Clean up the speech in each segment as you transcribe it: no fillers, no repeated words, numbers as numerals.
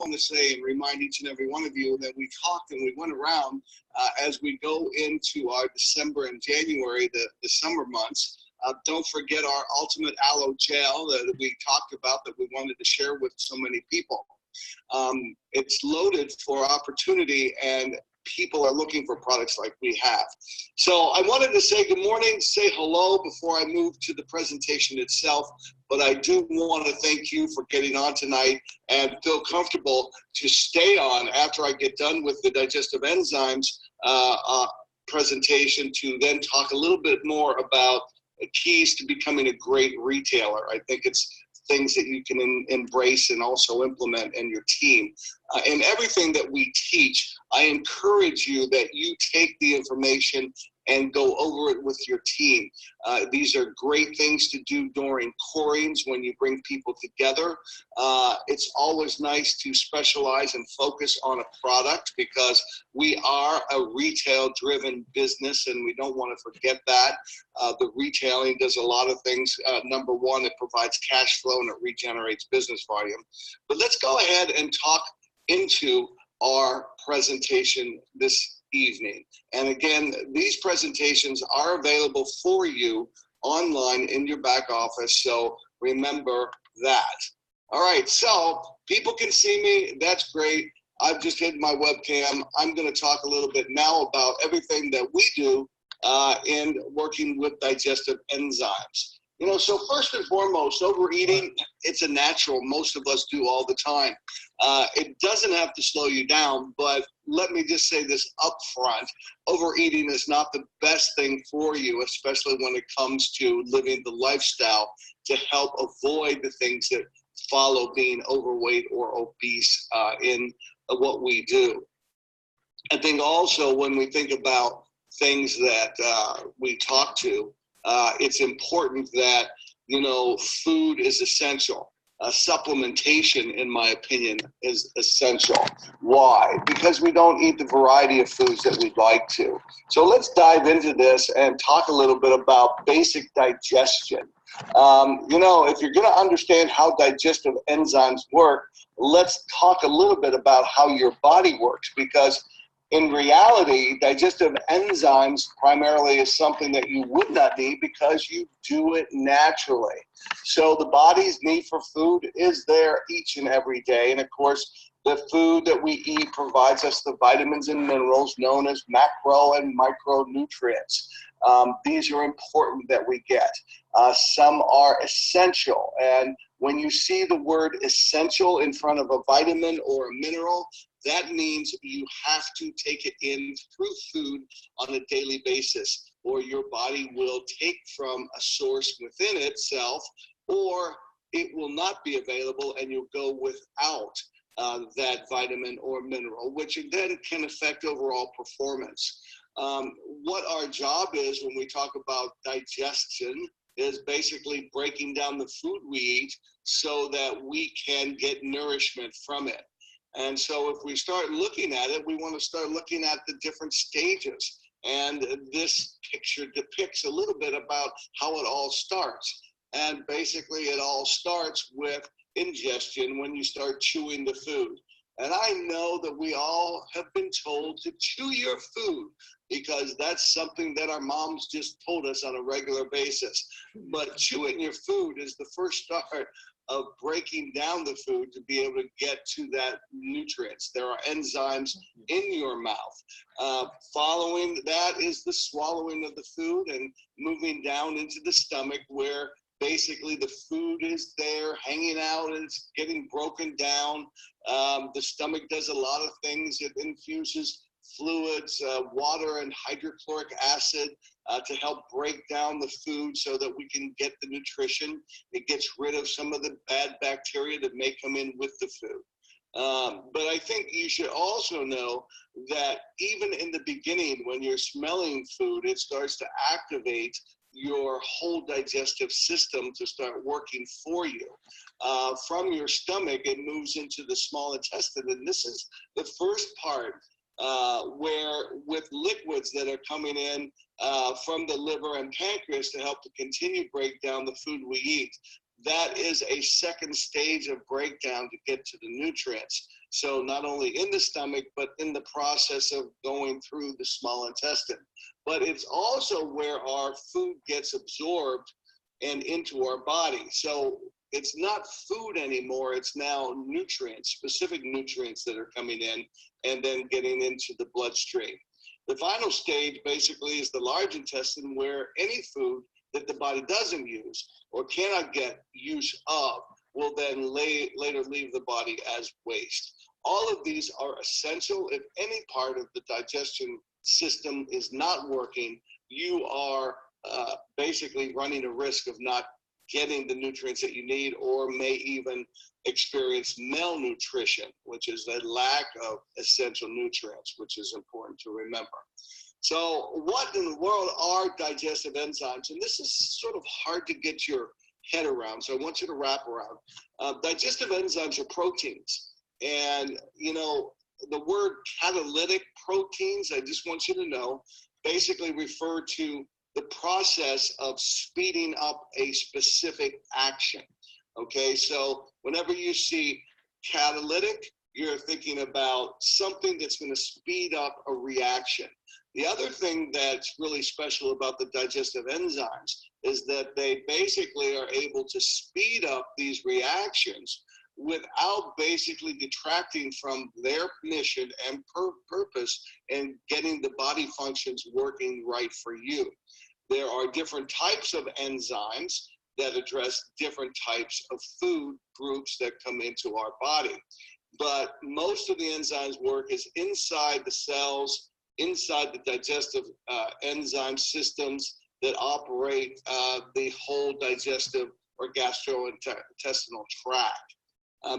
want to say and remind each and every one of you that we talked and we went around as we go into our December and January, the summer months. Don't forget our Ultimate Aloe Gel that we talked about that we wanted to share with so many people. It's loaded for opportunity, and people are looking for products like we have. So I wanted to say good morning, say hello before I move to the presentation itself, but I do want to thank you for getting on tonight and feel comfortable to stay on after I get done with the Digestive Enzymes presentation to then talk a little bit more about keys to becoming a great retailer. I think it's things that you can embrace and also implement in your team. In everything that we teach, I encourage you that you take the information and go over it with your team. These are great things to do during courings when you bring people together. It's always nice to specialize and focus on a product because we are a retail-driven business and we don't want to forget that. The retailing does a lot of things. Number one, it provides cash flow and it regenerates business volume. But let's go ahead and talk into our presentation this evening. And again, these presentations are available for you online in your back office, so remember that. All right, so people can see me, that's great. I've just hit my webcam. I'm going to talk a little bit now about everything that we do in working with digestive enzymes. You know, so first and foremost, overeating, it's a natural. Most of us do all the time. It doesn't have to slow you down, but let me just say this up front. Overeating is not the best thing for you, especially when it comes to living the lifestyle to help avoid the things that follow being overweight or obese in what we do. I think also when we think about things that we talk to, it's important that, you know, food is essential. Supplementation, in my opinion, is essential. Why? Because we don't eat the variety of foods that we'd like to. So let's dive into this and talk a little bit about basic digestion. You know, if you're going to understand how digestive enzymes work, let's talk a little bit about how your body works, because in reality, digestive enzymes primarily is something that you would not need because you do it naturally. So the body's need for food is there each and every day. And of course, the food that we eat provides us the vitamins and minerals known as macro and micronutrients. These are important that we get. Some are essential. And when you see the word essential in front of a vitamin or a mineral, that means you have to take it in through food on a daily basis, or your body will take from a source within itself, or it will not be available and you'll go without that vitamin or mineral, which then can affect overall performance. What our job is when we talk about digestion is basically breaking down the food we eat so that we can get nourishment from it. And so if we start looking at it, we want to start looking at the different stages. And this picture depicts a little bit about how it all starts. And basically it all starts with ingestion when you start chewing the food. And I know that we all have been told to chew your food because that's something that our moms just told us on a regular basis. But chewing your food is the first start of breaking down the food to be able to get to that nutrients. There are enzymes in your mouth. Following that is the swallowing of the food and moving down into the stomach, where basically the food is there hanging out and it's getting broken down. The stomach does a lot of things. It infuses fluids, water and hydrochloric acid to help break down the food so that we can get the nutrition. It gets rid of some of the bad bacteria that may come in with the food. But I think you should also know that even in the beginning, when you're smelling food, it starts to activate your whole digestive system to start working for you. From your stomach, it moves into the small intestine, and this is the first part where with liquids that are coming in from the liver and pancreas to help to continue break down the food we eat. That is a second stage of breakdown to get to the nutrients. So not only in the stomach, but in the process of going through the small intestine. But it's also where our food gets absorbed and into our body. So it's not food anymore. It's now nutrients, specific nutrients that are coming in and then getting into the bloodstream. The final stage basically is the large intestine, where any food that the body doesn't use or cannot get use of will then later leave the body as waste. All of these are essential. If any part of the digestion system is not working, you are basically running a risk of not getting the nutrients that you need, or may even experience malnutrition, which is a lack of essential nutrients, which is important to remember. So what in the world are digestive enzymes? And this is sort of hard to get your head around, so I want you to wrap around. Digestive enzymes are proteins. And, you know, the word catalytic proteins, I just want you to know, basically refer to the process of speeding up a specific action. Okay, so whenever you see catalytic, you're thinking about something that's going to speed up a reaction. The other thing that's really special about the digestive enzymes is that they basically are able to speed up these reactions without basically detracting from their mission and purpose and getting the body functions working right for you. There are different types of enzymes that address different types of food groups that come into our body. But most of the enzymes work is inside the cells, inside the digestive enzyme systems that operate the whole digestive or gastrointestinal tract.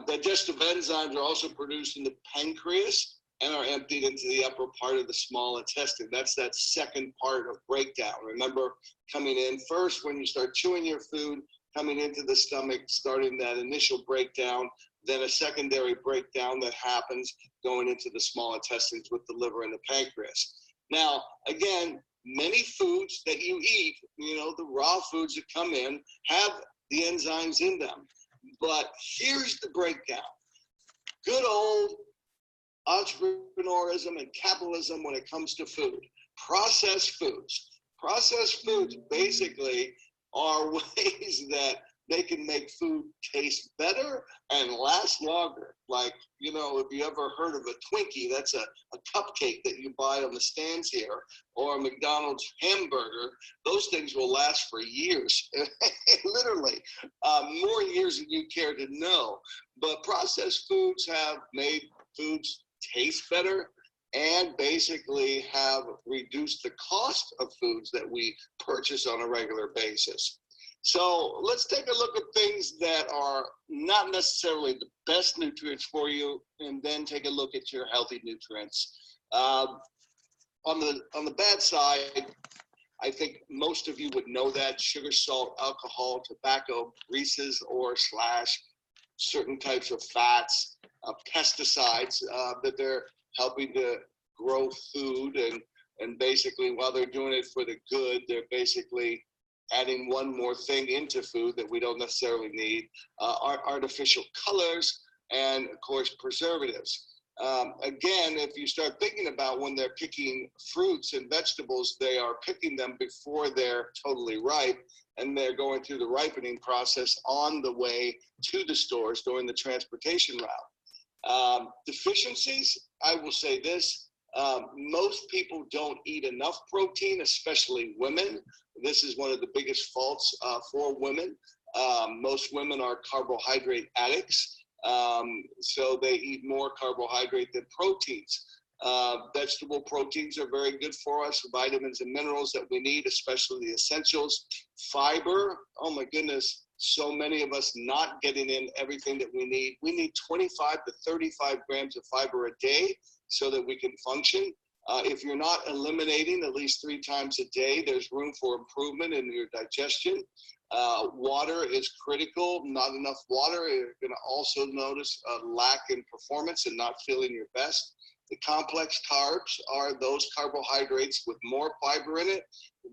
Digestive enzymes are also produced in the pancreas and are emptied into the upper part of the small intestine. That's that second part of breakdown. Remember, coming in first when you start chewing your food, coming into the stomach, starting that initial breakdown, then a secondary breakdown that happens going into the small intestines with the liver and the pancreas. Now, again, many foods that you eat, you know, the raw foods that come in have the enzymes in them. But here's the breakdown. Good old entrepreneurism and capitalism when it comes to food. Processed foods. Processed foods basically are ways that they can make food taste better and last longer. Like, you know, if you ever heard of a Twinkie, that's a cupcake that you buy on the stands here, or a McDonald's hamburger. Those things will last for years, literally, more years than you care to know. But processed foods have made foods taste better and basically have reduced the cost of foods that we purchase on a regular basis. So let's take a look at things that are not necessarily the best nutrients for you, and then take a look at your healthy nutrients. On the bad side, I think most of you would know that sugar, salt, alcohol, tobacco, greases, or slash certain types of fats, pesticides that they're helping to grow food, and basically while they're doing it for the good, they're basically adding one more thing into food that we don't necessarily need, artificial colors, and of course preservatives. Again, if you start thinking about when they're picking fruits and vegetables, they are picking them before they're totally ripe, and they're going through the ripening process on the way to the stores during the transportation route. Deficiencies, I will say this, most people don't eat enough protein, especially women. This is one of the biggest faults for women. Most women are carbohydrate addicts, so they eat more carbohydrate than proteins. Vegetable proteins are very good for us, vitamins and minerals that we need, especially the essentials. Fiber, oh my goodness, so many of us not getting in everything that we need. We need 25 to 35 grams of fiber a day so that we can function. If you're not eliminating at least 3 times a day, there's room for improvement in your digestion. Water is critical. Not enough water, you're going to also notice a lack in performance and not feeling your best. The complex carbs are those carbohydrates with more fiber in it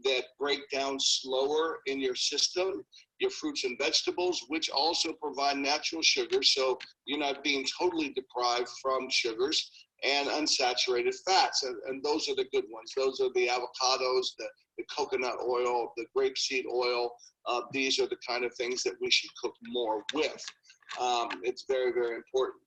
that break down slower in your system. Your fruits and vegetables, which also provide natural sugars, so you're not being totally deprived from sugars, and unsaturated fats. And those are the good ones. Those are the avocados, the coconut oil, the grapeseed oil. These are the kind of things that we should cook more with. It's very, very important.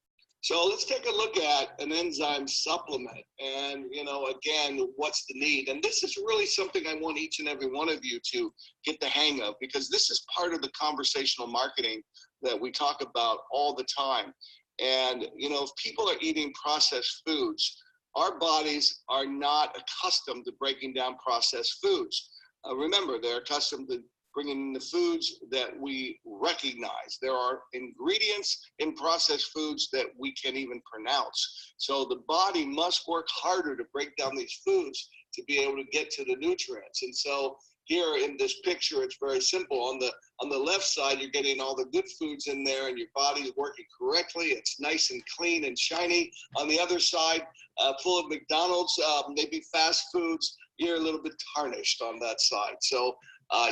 So let's take a look at an enzyme supplement. And, again, what's the need? And this is really something I want each and every one of you to get the hang of, because this is part of the conversational marketing that we talk about all the time. And, if people are eating processed foods, our bodies are not accustomed to breaking down processed foods. Remember, they're accustomed to bringing in the foods that we recognize. There are ingredients in processed foods that we can't even pronounce. So the body must work harder to break down these foods to be able to get to the nutrients. And so here in this picture, it's very simple. On the left side, you're getting all the good foods in there and your body's working correctly. It's nice and clean and shiny. On the other side, full of McDonald's, maybe fast foods, you're a little bit tarnished on that side. So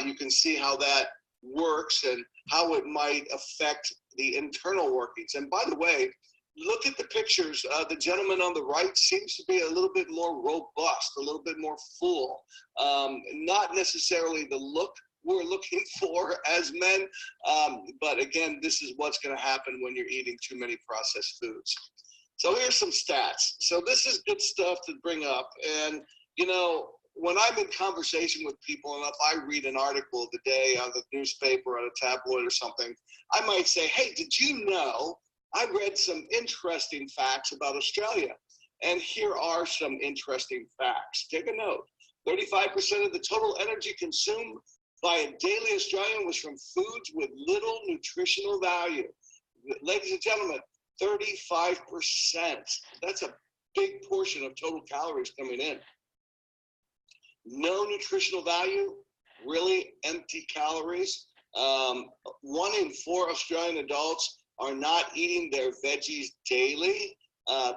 you can see how that works and how it might affect the internal workings. And by the way, look at the pictures. The gentleman on the right seems to be a little bit more robust, a little bit more full. Not necessarily the look we're looking for as men, but again, this is what's going to happen when you're eating too many processed foods. So here's some stats. So this is good stuff to bring up. And, when I'm in conversation with people, and if I read an article of the day on the newspaper, on a tabloid or something, I might say, hey, did you know I read some interesting facts about Australia? And here are some interesting facts. Take a note. 35% of the total energy consumed by a daily Australian was from foods with little nutritional value. Ladies and gentlemen, 35%. That's a big portion of total calories coming in. No nutritional value, really empty calories. 1 in 4 Australian adults are not eating their veggies daily.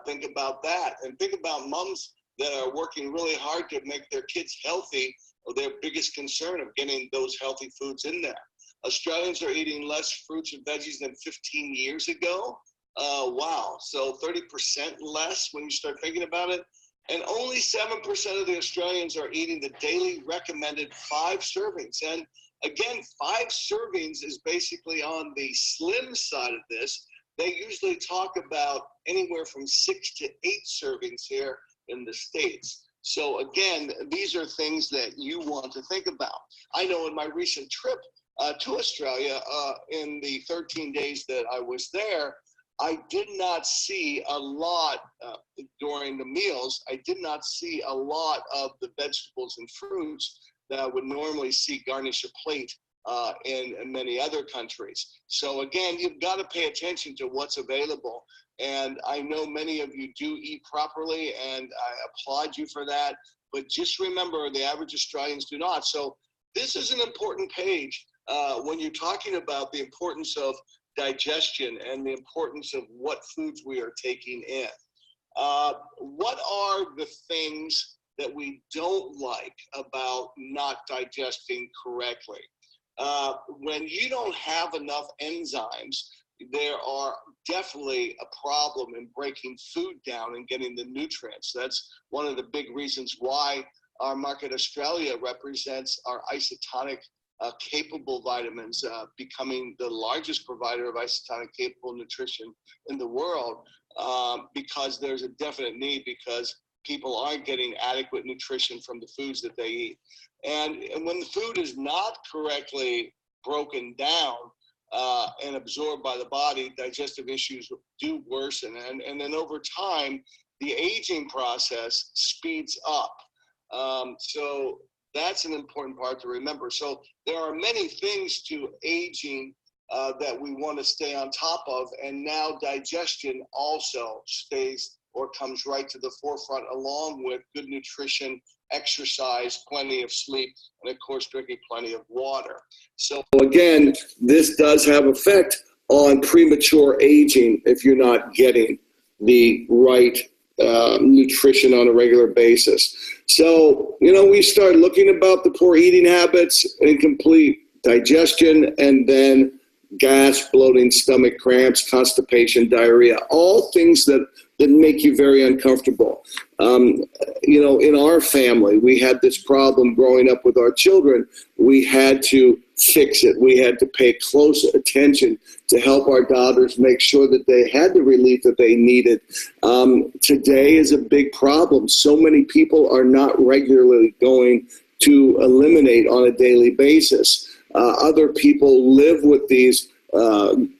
Think about that. And think about moms that are working really hard to make their kids healthy, or their biggest concern of getting those healthy foods in there. Australians are eating less fruits and veggies than 15 years ago. Wow. So 30% less when you start thinking about it. And only 7% of the Australians are eating the daily recommended 5 servings. And again, 5 servings is basically on the slim side of this. They usually talk about anywhere from 6 to 8 servings here in the States. So again, these are things that you want to think about. I know in my recent trip to Australia, in the 13 days that I was there, I did not see a lot during the meals. I did not see a lot of the vegetables and fruits that I would normally see garnish a plate in many other countries. So again, you've got to pay attention to what's available. And I know many of you do eat properly, and I applaud you for that. But just remember, the average Australians do not. So this is an important page when you're talking about the importance of digestion and the importance of what foods we are taking in. What are the things that we don't like about not digesting correctly? When you don't have enough enzymes, there are definitely a problem in breaking food down and getting the nutrients. That's one of the big reasons why our market Australia represents our isotonic capable vitamins, becoming the largest provider of isotonic capable nutrition in the world, because there's a definite need, because people aren't getting adequate nutrition from the foods that they eat. And when the food is not correctly broken down and absorbed by the body, digestive issues do worsen. And then over time, the aging process speeds up. So that's an important part to remember. So there are many things to aging that we want to stay on top of. And now digestion also stays or comes right to the forefront, along with good nutrition, exercise, plenty of sleep, and of course, drinking plenty of water. So again, this does have effect on premature aging if you're not getting the right nutrition on a regular basis. So, we start looking about the poor eating habits, incomplete digestion, and then gas, bloating, stomach cramps, constipation, diarrhea, all things that make you very uncomfortable. In our family, we had this problem growing up with our children. We had to fix it. We had to pay close attention to help our daughters make sure that they had the relief that they needed. Today is a big problem. So many people are not regularly going to eliminate on a daily basis. Other people live with these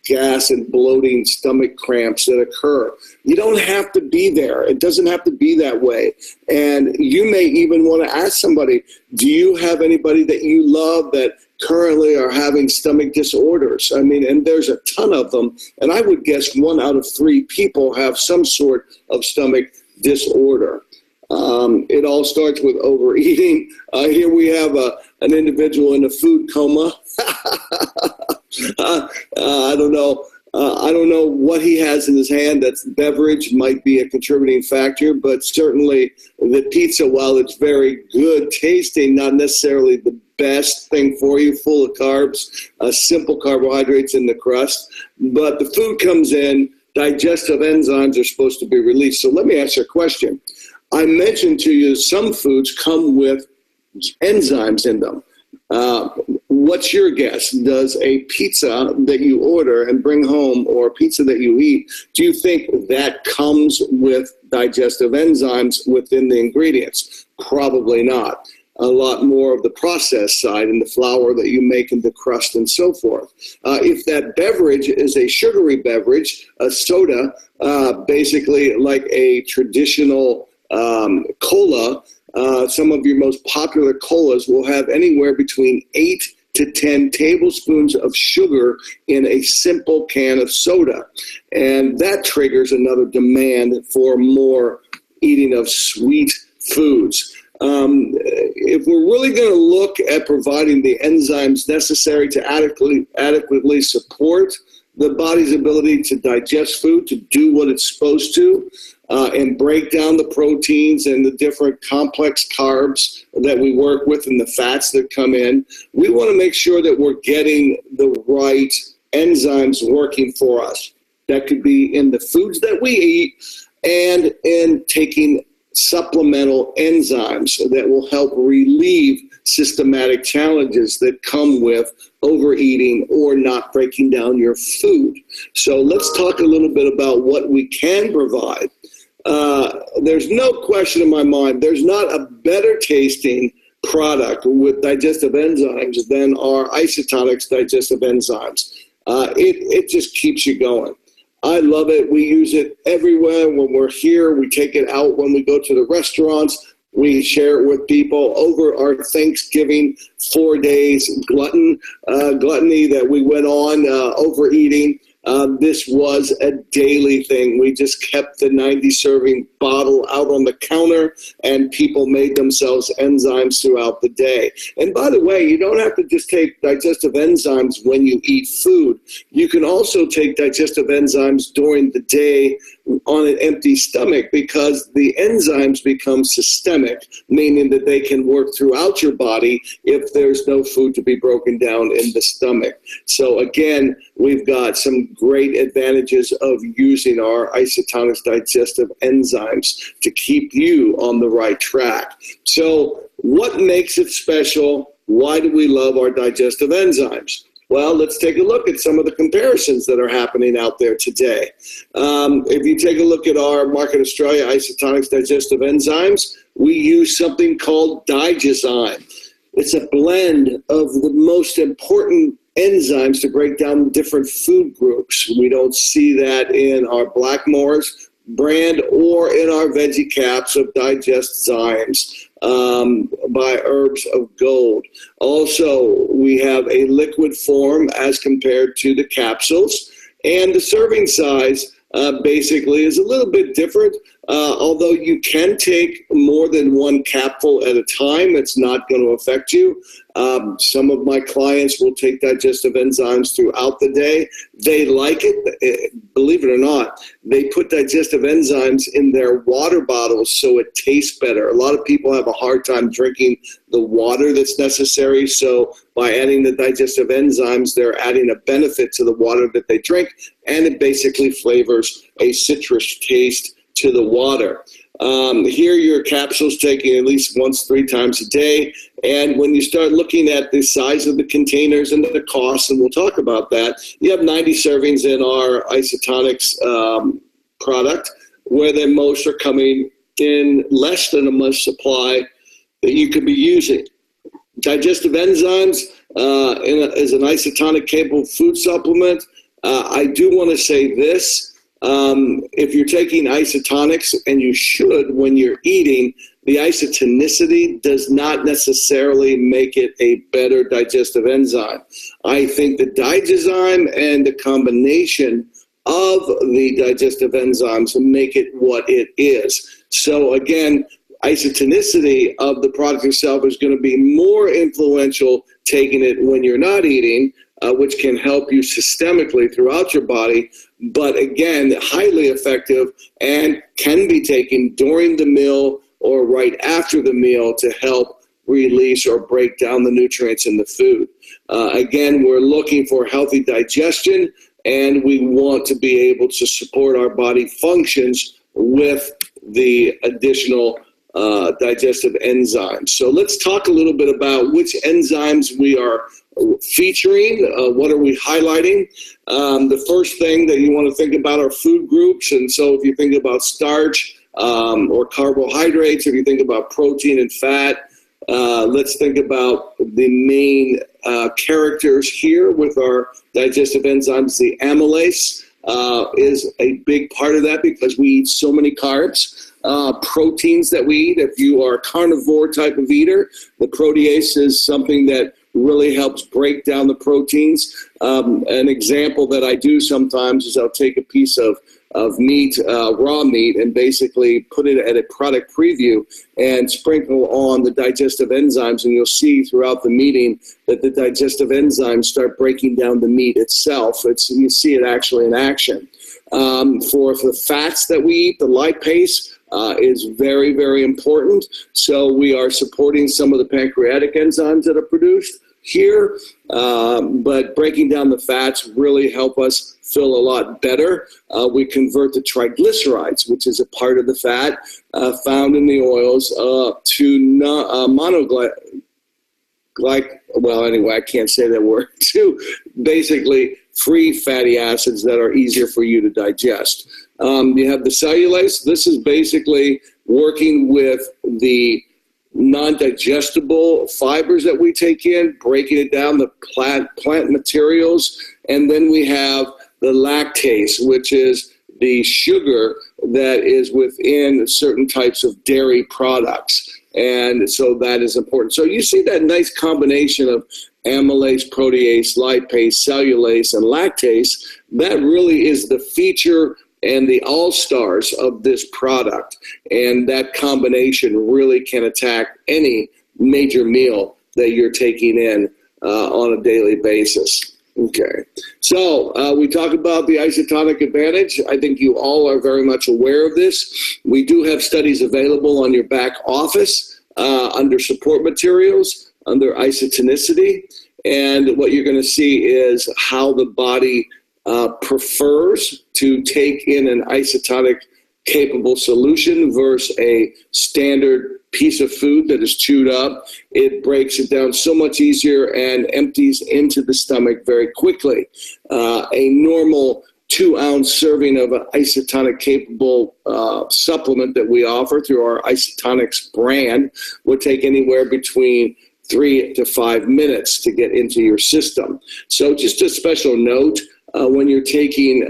gas and bloating stomach cramps that occur. You don't have to be there. It doesn't have to be that way. And you may even want to ask somebody, do you have anybody that you love that currently are having stomach disorders? And there's a ton of them. And I would guess 1 out of 3 people have some sort of stomach disorder. It all starts with overeating. Here we have an individual in a food coma. I don't know what he has in his hand. That's beverage might be a contributing factor, but certainly the pizza, while it's very good tasting, not necessarily the best thing for you, full of carbs, simple carbohydrates in the crust. But the food comes in, digestive enzymes are supposed to be released. So let me ask you a question. I mentioned to you some foods come with enzymes in them. What's your guess? Does a pizza that you order and bring home, or a pizza that you eat, do you think that comes with digestive enzymes within the ingredients? Probably not. A lot more of the processed side in the flour that you make in the crust and so forth. If that beverage is a sugary beverage, a soda, basically like a traditional cola, some of your most popular colas will have anywhere between 8 to 10 tablespoons of sugar in a simple can of soda. And that triggers another demand for more eating of sweet foods. If we're really going to look at providing the enzymes necessary to adequately support the body's ability to digest food, to do what it's supposed to, and break down the proteins and the different complex carbs that we work with and the fats that come in, we want to make sure that we're getting the right enzymes working for us. That could be in the foods that we eat and in taking supplemental enzymes that will help relieve systematic challenges that come with overeating or not breaking down your food. So let's talk a little bit about what we can provide. There's no question in my mind, there's not a better tasting product with digestive enzymes than our isotonics digestive enzymes. It just keeps you going. I love it. We use it everywhere. When we're here, we take it out when we go to the restaurants. We share it with people over our Thanksgiving 4 days gluttony that we went on, overeating. This was a daily thing. We just kept the 90-serving bottle out on the counter, and people made themselves enzymes throughout the day. And by the way, you don't have to just take digestive enzymes when you eat food. You can also take digestive enzymes during the day on an empty stomach, because the enzymes become systemic, meaning that they can work throughout your body if there's no food to be broken down in the stomach. So again, we've got some great advantages of using our isotonics digestive enzymes to keep you on the right track. So what makes it special? Why do we love our digestive enzymes? Well, let's take a look at some of the comparisons that are happening out there today. If you take a look at our Market Australia Isotonics Digestive Enzymes, we use something called Digestive. It's a blend of the most important enzymes to break down different food groups. We don't see that in our Blackmore's brand or in our veggie caps of Digestive by Herbs of Gold. Also, we have a liquid form as compared to the capsules, and the serving size basically is a little bit different. Although you can take more than one capful at a time, it's not going to affect you. Some of my clients will take digestive enzymes throughout the day. They like it. Believe it or not, they put digestive enzymes in their water bottles so it tastes better. A lot of people have a hard time drinking the water that's necessary. So by adding the digestive enzymes, they're adding a benefit to the water that they drink, and it basically flavors a citrus taste to the water. Here, your capsules taken at least once, 3 times a day. And when you start looking at the size of the containers and the costs, and we'll talk about that, you have 90 servings in our isotonics product, where then most are coming in less than a month's supply that you could be using. Digestive enzymes is an isotonic capable food supplement. I do want to say this. If you're taking isotonics, and you should when you're eating, the isotonicity does not necessarily make it a better digestive enzyme. I think the Digestive and the combination of the digestive enzymes make it what it is. So again, isotonicity of the product itself is going to be more influential taking it when you're not eating, which can help you systemically throughout your body, but again, highly effective and can be taken during the meal or right after the meal to help release or break down the nutrients in the food. Again, we're looking for healthy digestion, and we want to be able to support our body functions with the additional digestive enzymes. So let's talk a little bit about which enzymes we are featuring. What are we highlighting? The first thing that you want to think about are food groups. And so if you think about starch or carbohydrates, if you think about protein and fat, let's think about the main characters here with our digestive enzymes. The amylase is a big part of that because we eat so many carbs. Proteins that we eat, if you are a carnivore type of eater, the protease is something that really helps break down the proteins. An example that I do sometimes is I'll take a piece of meat, raw meat, and basically put it at a product preview and sprinkle on the digestive enzymes, and you'll see throughout the meeting that the digestive enzymes start breaking down the meat itself. You see it actually in action. For the fats that we eat, the lipase is very, very important. So we are supporting some of the pancreatic enzymes that are produced here, but breaking down the fats really help us feel a lot better. We convert the triglycerides, which is a part of the fat found in the oils, to I can't say that word, to basically free fatty acids that are easier for you to digest. You have the cellulase. This is basically working with the non-digestible fibers that we take in, breaking it down, the plant materials. And then we have the lactase, which is the sugar that is within certain types of dairy products. And so that is important. So you see that nice combination of amylase, protease, lipase, cellulase, and lactase. That really is the feature and the all-stars of this product. And that combination really can attack any major meal that you're taking in on a daily basis. Okay, so we talk about the isotonic advantage. I think you all are very much aware of this. We do have studies available on your back office under support materials, under isotonicity. And what you're going to see is how the body prefers to take in an isotonic capable solution versus a standard piece of food that is chewed up. It breaks it down so much easier and empties into the stomach very quickly. A normal 2-ounce serving of an isotonic capable supplement that we offer through our Isotonics brand would take anywhere between 3 to 5 minutes to get into your system. So just a special note, when you're taking,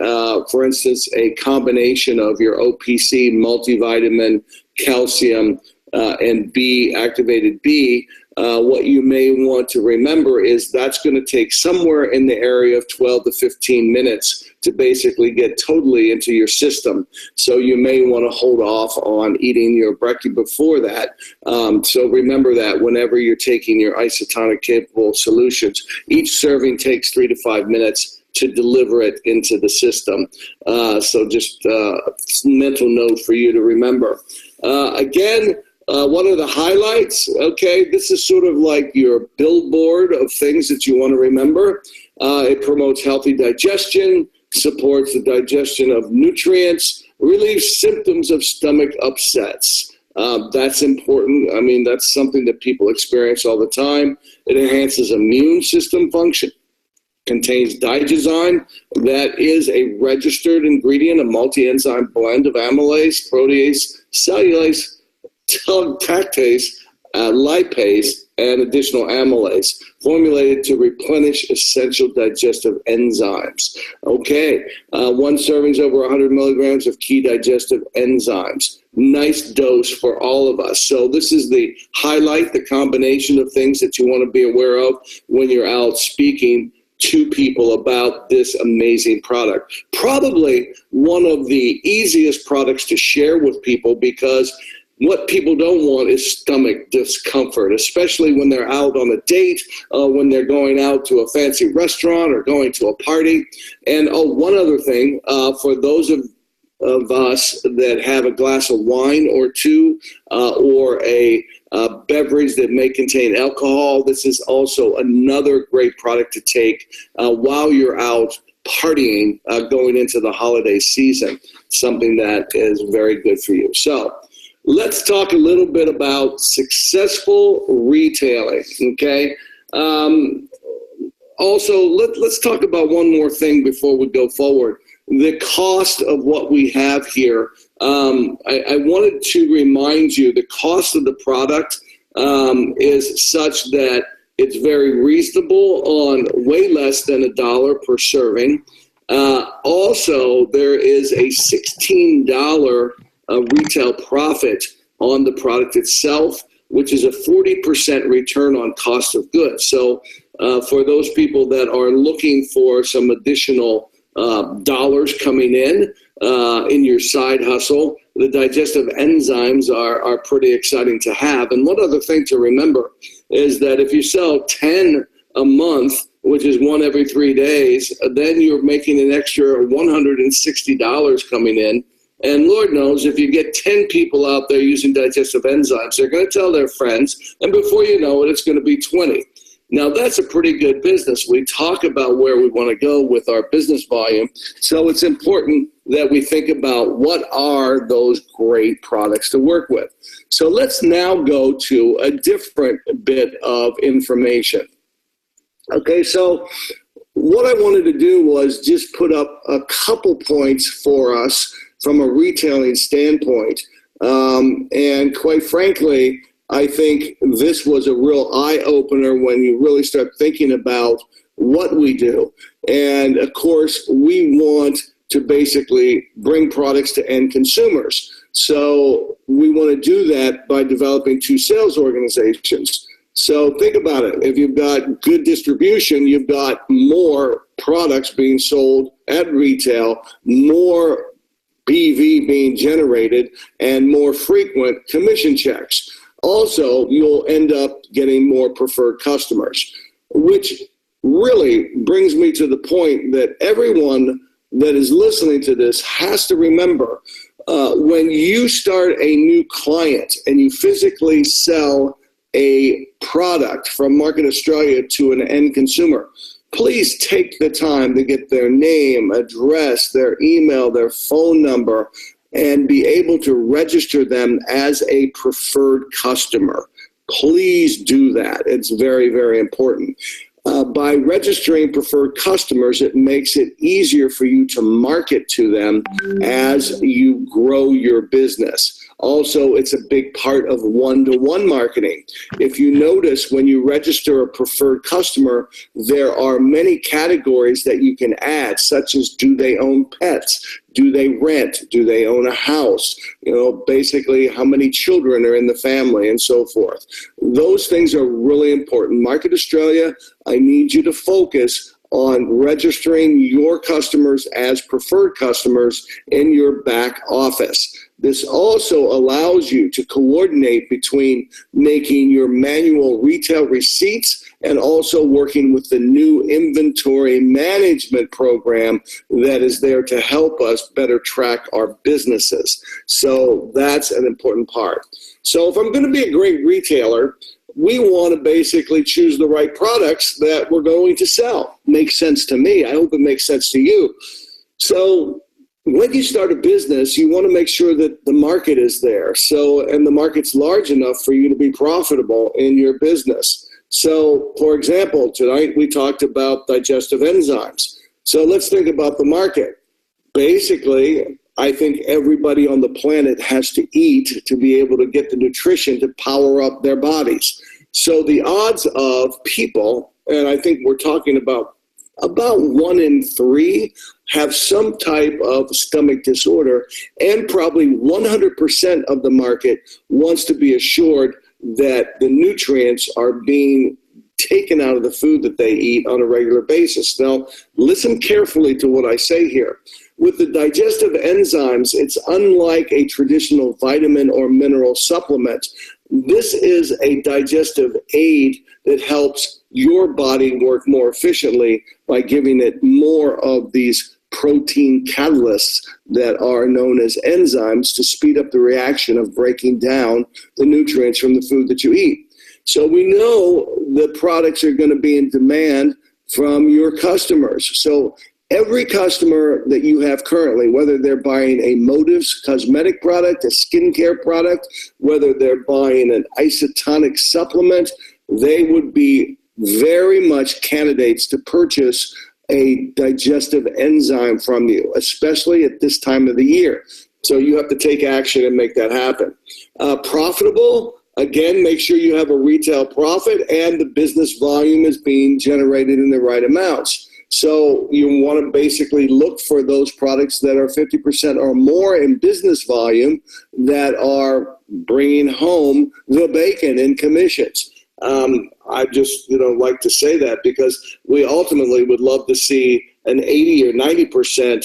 for instance, a combination of your OPC, multivitamin, calcium, and activated B, what you may want to remember is that's going to take somewhere in the area of 12 to 15 minutes to basically get totally into your system. So you may want to hold off on eating your brekkie before that. So remember that whenever you're taking your isotonic capable solutions, each serving takes 3 to 5 minutes to deliver it into the system. So just mental note for you to remember. Again, what are the highlights? Okay, this is sort of like your billboard of things that you want to remember. It promotes healthy digestion, supports the digestion of nutrients, relieves symptoms of stomach upsets. That's important. I mean, that's something that people experience all the time. It enhances immune system function. Contains Digestive. That is a registered ingredient, a multi-enzyme blend of amylase, protease, cellulase, tactase, lipase, and additional amylase, formulated to replenish essential digestive enzymes. Okay, one serving is over 100 milligrams of key digestive enzymes. Nice dose for all of us. So this is the highlight, the combination of things that you want to be aware of when you're out speaking to people about this amazing product. Probably one of the easiest products to share with people, because what people don't want is stomach discomfort, especially when they're out on a date, when they're going out to a fancy restaurant or going to a party. And one other thing, for those of us that have a glass of wine or two, or a beverage that may contain alcohol, this is also another great product to take while you're out partying, going into the holiday season, something that is very good for you. So let's talk a little bit about successful retailing, okay? Also, let's talk about one more thing before we go forward. The cost of what we have here. I wanted to remind you the cost of the product is such that it's very reasonable, on way less than $1 per serving. Also, there is a $16 retail profit on the product itself, which is a 40% return on cost of goods. So for those people that are looking for some additional dollars coming in your side hustle, the digestive enzymes are pretty exciting to have. And one other thing to remember is that if you sell 10 a month, which is one every 3 days, then you're making an extra $160 coming in. And Lord knows, if you get 10 people out there using digestive enzymes, they're going to tell their friends, and before you know it, it's going to be 20. Now, that's a pretty good business. We talk about where we want to go with our business volume, so it's important that we think about what are those great products to work with. So let's now go to a different bit of information. Okay, so what I wanted to do was just put up a couple points for us from a retailing standpoint. And quite frankly, I think this was a real eye-opener when you really start thinking about what we do. And of course, we want to basically bring products to end consumers. So we want to do that by developing 2 sales organizations. So think about it. If you've got good distribution, you've got more products being sold at retail, more BV being generated, and more frequent commission checks. Also, you'll end up getting more preferred customers, which really brings me to the point that everyone that is listening to this has to remember, when you start a new client and you physically sell a product from Market Australia to an end consumer, please take the time to get their name, address, their email, their phone number, and be able to register them as a preferred customer. Please do that. It's very, very important. By registering preferred customers, it makes it easier for you to market to them as you grow your business. Also, it's a big part of one-to-one marketing. If you notice, when you register a preferred customer, there are many categories that you can add, such as, do they own pets? Do they rent? Do they own a house? Basically how many children are in the family, and so forth. Those things are really important. Market Australia, I need you to focus on registering your customers as preferred customers in your back office. This also allows you to coordinate between making your manual retail receipts and also working with the new inventory management program that is there to help us better track our businesses. So that's an important part. So if I'm going to be a great retailer, we want to basically choose the right products that we're going to sell. Makes sense to me. I hope it makes sense to you. So when you start a business, you want to make sure that the market is there. So, and the market's large enough for you to be profitable in your business. So, for example, tonight we talked about digestive enzymes. So let's think about the market. Basically, I think everybody on the planet has to eat to be able to get the nutrition to power up their bodies. So the odds of people, and I think we're talking about 1 in 3 have some type of stomach disorder, and probably 100% of the market wants to be assured that the nutrients are being taken out of the food that they eat on a regular basis. Now, listen carefully to what I say here. With the digestive enzymes, it's unlike a traditional vitamin or mineral supplement. This is a digestive aid that helps your body work more efficiently by giving it more of these protein catalysts that are known as enzymes to speed up the reaction of breaking down the nutrients from the food that you eat. So we know the products are going to be in demand from your customers. So every customer that you have currently, whether they're buying a Motives cosmetic product, a skincare product, whether they're buying an isotonic supplement, they would be very much candidates to purchase a digestive enzyme from you, especially at this time of the year. So you have to take action and make that happen. Profitable, again, make sure you have a retail profit and the business volume is being generated in the right amounts. So you want to basically look for those products that are 50% or more in business volume that are bringing home the bacon in commissions. I just, like to say that because we ultimately would love to see an 80 or 90%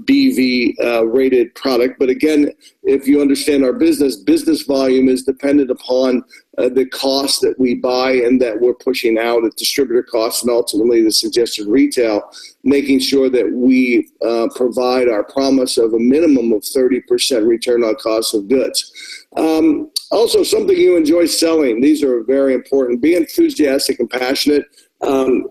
BV rated product. But again, if you understand our business volume is dependent upon the cost that we buy and that we're pushing out at distributor costs and ultimately the suggested retail, making sure that we provide our promise of a minimum of 30% return on cost of goods. Also, something you enjoy selling. These are very important. Be enthusiastic and passionate.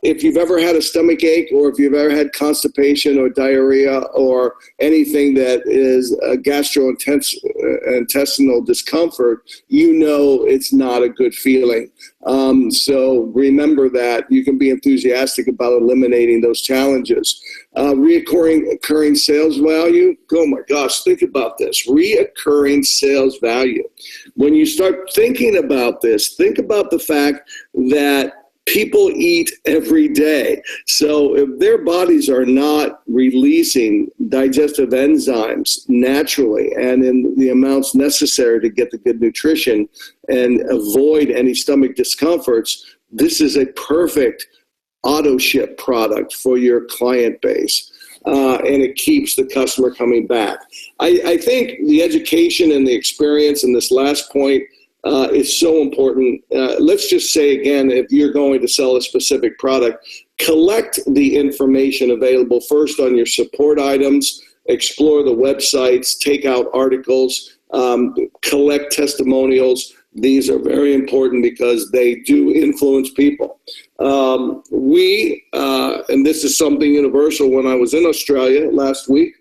If you've ever had a stomach ache or if you've ever had constipation or diarrhea or anything that is a gastrointestinal discomfort, you know it's not a good feeling. So remember that you can be enthusiastic about eliminating those challenges. Reoccurring sales value. Oh my gosh, think about this. Reoccurring sales value. When you start thinking about this, think about the fact that people eat every day. So if their bodies are not releasing digestive enzymes naturally and in the amounts necessary to get the good nutrition and avoid any stomach discomforts, this is a perfect auto ship product for your client base. And it keeps the customer coming back. I think the education and the experience in this last point is so important. Let's just say again, if you're going to sell a specific product, collect the information available first on your support items, explore the websites, take out articles, collect testimonials. These are very important because they do influence people. And this is something universal when I was in Australia last week,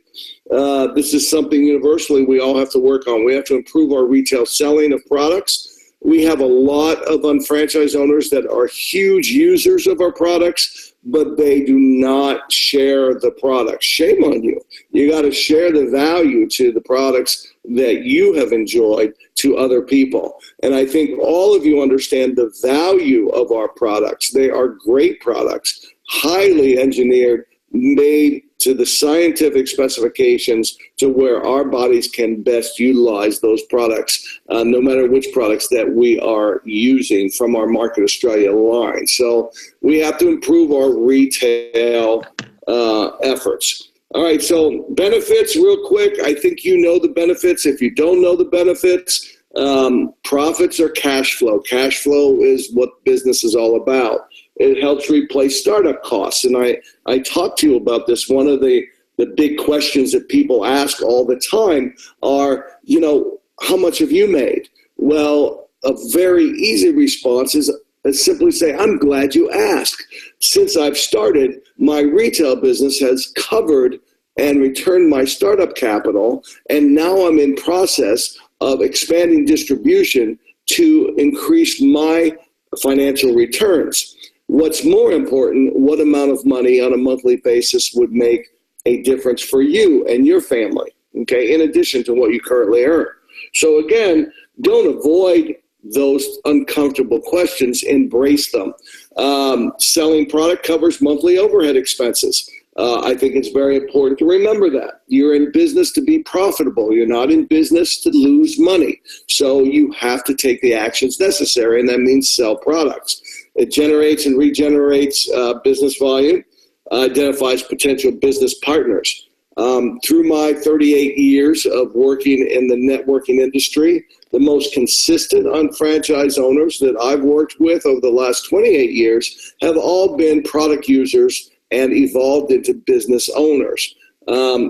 this is something universally we all have to work on. We have to improve our retail selling of products. We have a lot of unfranchised owners that are huge users of our products, but they do not share the products. Shame on you. You got to share the value to the products that you have enjoyed to other people. And I think all of you understand the value of our products. They are great products, highly engineered, made to the scientific specifications to where our bodies can best utilize those products, no matter which products that we are using from our Market Australia line. So we have to improve our retail efforts. All right, so benefits real quick. I think you know the benefits. If you don't know the benefits, profits are cash flow. Cash flow is what business is all about. It helps replace startup costs. And I talked to you about this. One of the big questions that people ask all the time are, how much have you made? Well, a very easy response is simply say, I'm glad you asked. Since I've started, my retail business has covered and returned my startup capital, and now I'm in process of expanding distribution to increase my financial returns. What's more important, what amount of money on a monthly basis would make a difference for you and your family, okay, in addition to what you currently earn. So again, don't avoid those uncomfortable questions, embrace them. Selling product covers monthly overhead expenses. I think it's very important to remember that. You're in business to be profitable. You're not in business to lose money. So you have to take the actions necessary, and that means sell products. It generates and regenerates business volume, identifies potential business partners. Through my 38 years of working in the networking industry, the most consistent unfranchised owners that I've worked with over the last 28 years have all been product users and evolved into business owners,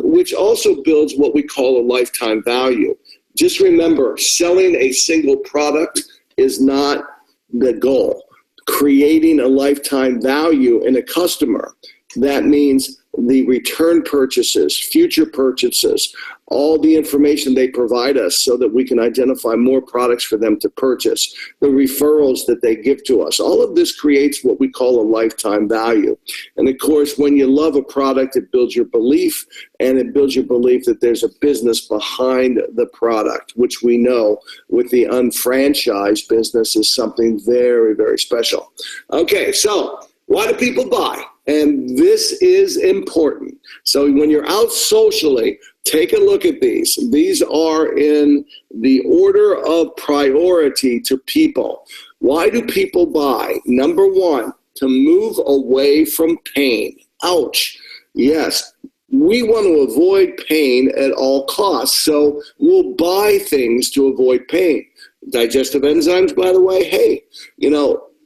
which also builds what we call a lifetime value. Just remember, selling a single product is not the goal. Creating a lifetime value in a customer, that means the return purchases, future purchases, all the information they provide us so that we can identify more products for them to purchase, the referrals that they give to us. All of this creates what we call a lifetime value. And of course, when you love a product, it builds your belief, and it builds your belief that there's a business behind the product, which we know with the unfranchised business is something very, very special. Okay, so why do people buy? And this is important. So when you're out socially, take a look at these. These are in the order of priority to people. Why do people buy? Number one, to move away from pain. Ouch. Yes, we want to avoid pain at all costs. So we'll buy things to avoid pain. Digestive enzymes, by the way, hey,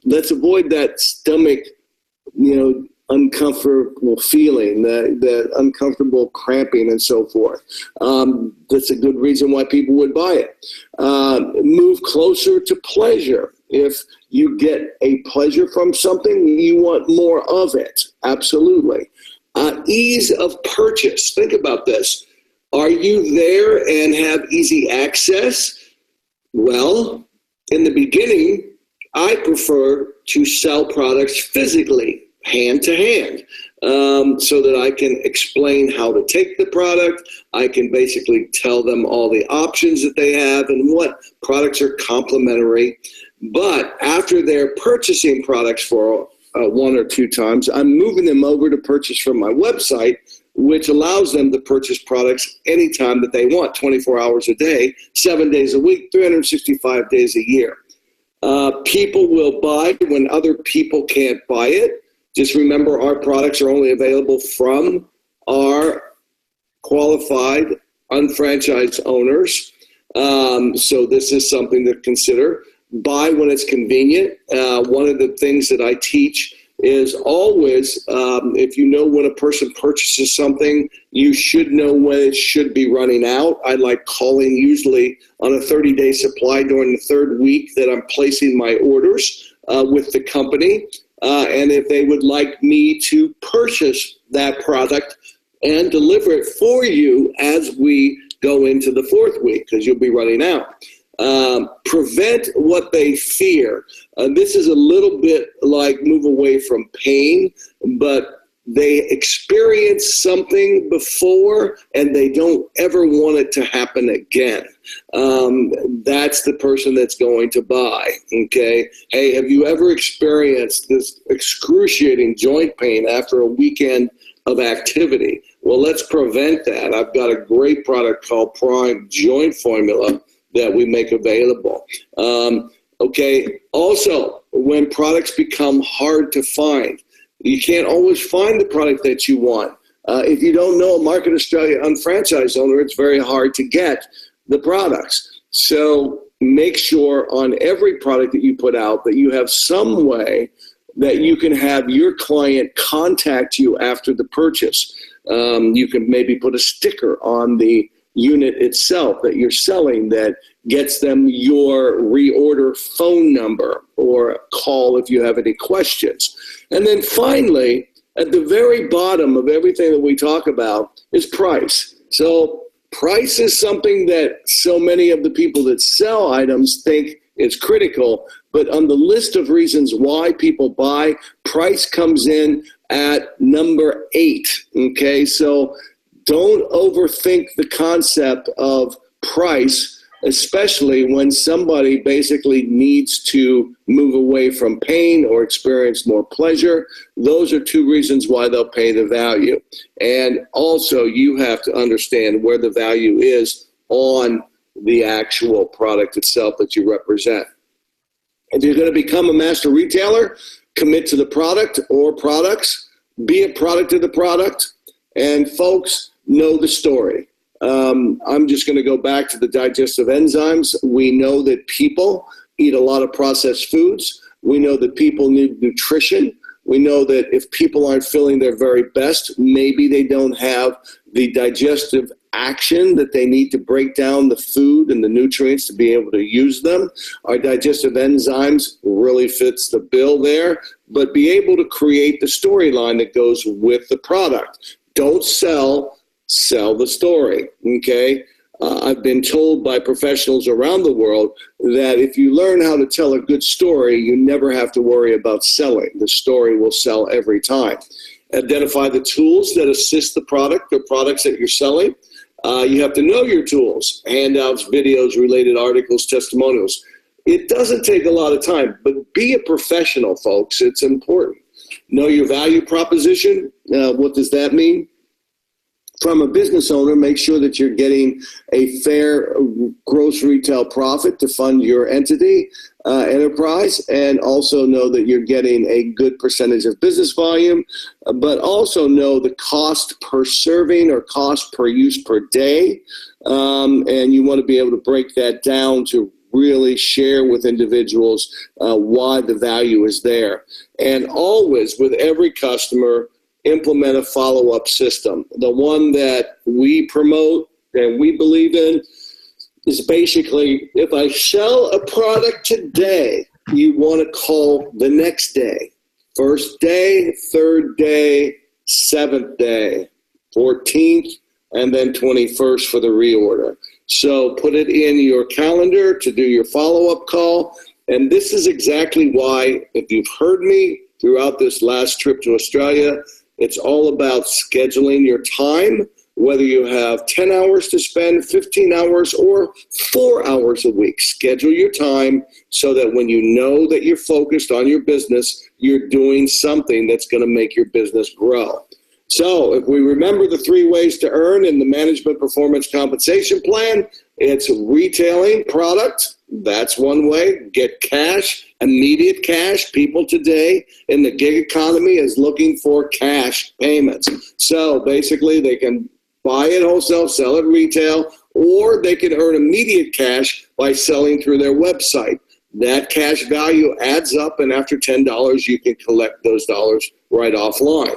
let's avoid that stomach, uncomfortable feeling, that uncomfortable cramping and so forth. That's a good reason why people would buy it. Move closer to pleasure. If you get a pleasure from something, you want more of it. Absolutely. Ease of purchase. Think about this. Are you there and have easy access? Well, in the beginning, I prefer to sell products physically, hand to hand, so that I can explain how to take the product. I can basically tell them all the options that they have and what products are complementary. But after they're purchasing products for one or two times, I'm moving them over to purchase from my website, which allows them to purchase products anytime that they want, 24 hours a day, 7 days a week, 365 days a year. People will buy when other people can't buy it. Just remember, our products are only available from our qualified, unfranchised owners. So this is something to consider. Buy when it's convenient. One of the things that I teach is always, if you know when a person purchases something, you should know when it should be running out. I like calling usually on a 30-day supply during the third week that I'm placing my orders with the company. And if they would like me to purchase that product and deliver it for you as we go into the fourth week, because you'll be running out. Prevent what they fear. This is a little bit like move away from pain, but they experience something before and they don't ever want it to happen again. That's the person that's going to buy, okay? Hey, have you ever experienced this excruciating joint pain after a weekend of activity? Well, let's prevent that. I've got a great product called Prime Joint Formula that we make available. Okay, also, when products become hard to find, you can't always find the product that you want. If you don't know a Market Australia unfranchised owner, it's very hard to get the products. So make sure on every product that you put out that you have some way that you can have your client contact you after the purchase. You can maybe put a sticker on the unit itself that you're selling that gets them your reorder phone number, or call if you have any questions. And then finally, at the very bottom of everything that we talk about is price. So price is something that so many of the people that sell items think is critical, but on the list of reasons why people buy, price comes in at number 8, okay? So don't overthink the concept of price, especially when somebody basically needs to move away from pain or experience more pleasure. Those are 2 reasons why they'll pay the value. And also, you have to understand where the value is on the actual product itself that you represent. If you're going to become a master retailer, commit to the product or products, be a product of the product, and folks, know the story. I'm just going to go back to the digestive enzymes. We know that people eat a lot of processed foods. We know that people need nutrition. We know that if people aren't feeling their very best, maybe they don't have the digestive action that they need to break down the food and the nutrients to be able to use them. Our digestive enzymes really fits the bill there, but be able to create the storyline that goes with the product. Don't sell the story, okay? I've been told by professionals around the world that if you learn how to tell a good story, you never have to worry about selling. The story will sell every time. Identify the tools that assist the product or products that you're selling. You have to know your tools, handouts, videos, related articles, testimonials. It doesn't take a lot of time, but be a professional, folks. It's important. Know your value proposition. What does that mean? From a business owner, make sure that you're getting a fair gross retail profit to fund your entity, enterprise, and also know that you're getting a good percentage of business volume, but also know the cost per serving or cost per use per day. And you want to be able to break that down to really share with individuals why the value is there. And always, with every customer, implement a follow-up system. The one that we promote and we believe in is basically, if I sell a product today, you want to call the next day. First day, third day, 7th day, 14th, and then 21st for the reorder. So put it in your calendar to do your follow-up call. And this is exactly why, if you've heard me throughout this last trip to Australia, it's all about scheduling your time, whether you have 10 hours to spend, 15 hours, or 4 hours a week. Schedule your time so that when you know that you're focused on your business, you're doing something that's going to make your business grow. So if we remember the 3 ways to earn in the Management Performance Compensation Plan, it's retailing product. That's one way. Get cash, immediate cash. People today in the gig economy is looking for cash payments. So basically they can buy it wholesale, sell it retail, or they can earn immediate cash by selling through their website. That cash value adds up, and after $10, you can collect those dollars right offline.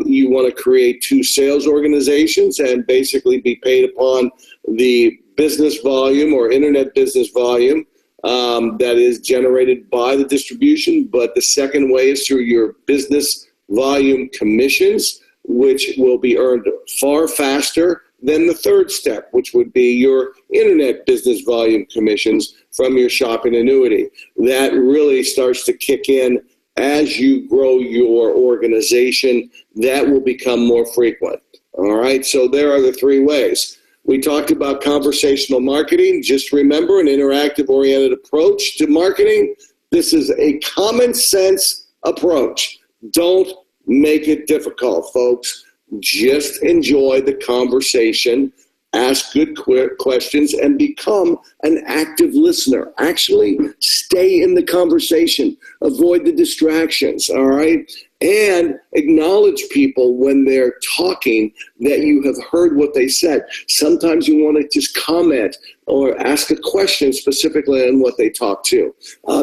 You want to create 2 sales organizations and basically be paid upon the business volume or internet business volume that is generated by the distribution. But the second way is through your business volume commissions, which will be earned far faster than the third step, which would be your internet business volume commissions from your shopping annuity. That really starts to kick in as you grow your organization. That will become more frequent. All right, so there are the 3 ways. We talked about conversational marketing. Just remember, an interactive oriented approach to marketing. This is a common sense approach. Don't make it difficult, folks. Just enjoy the conversation, ask good questions, and become an active listener. Actually, stay in the conversation. Avoid the distractions, all right? and acknowledge people when they're talking that you have heard what they said. Sometimes you want to just comment or ask a question specifically on what they talk to.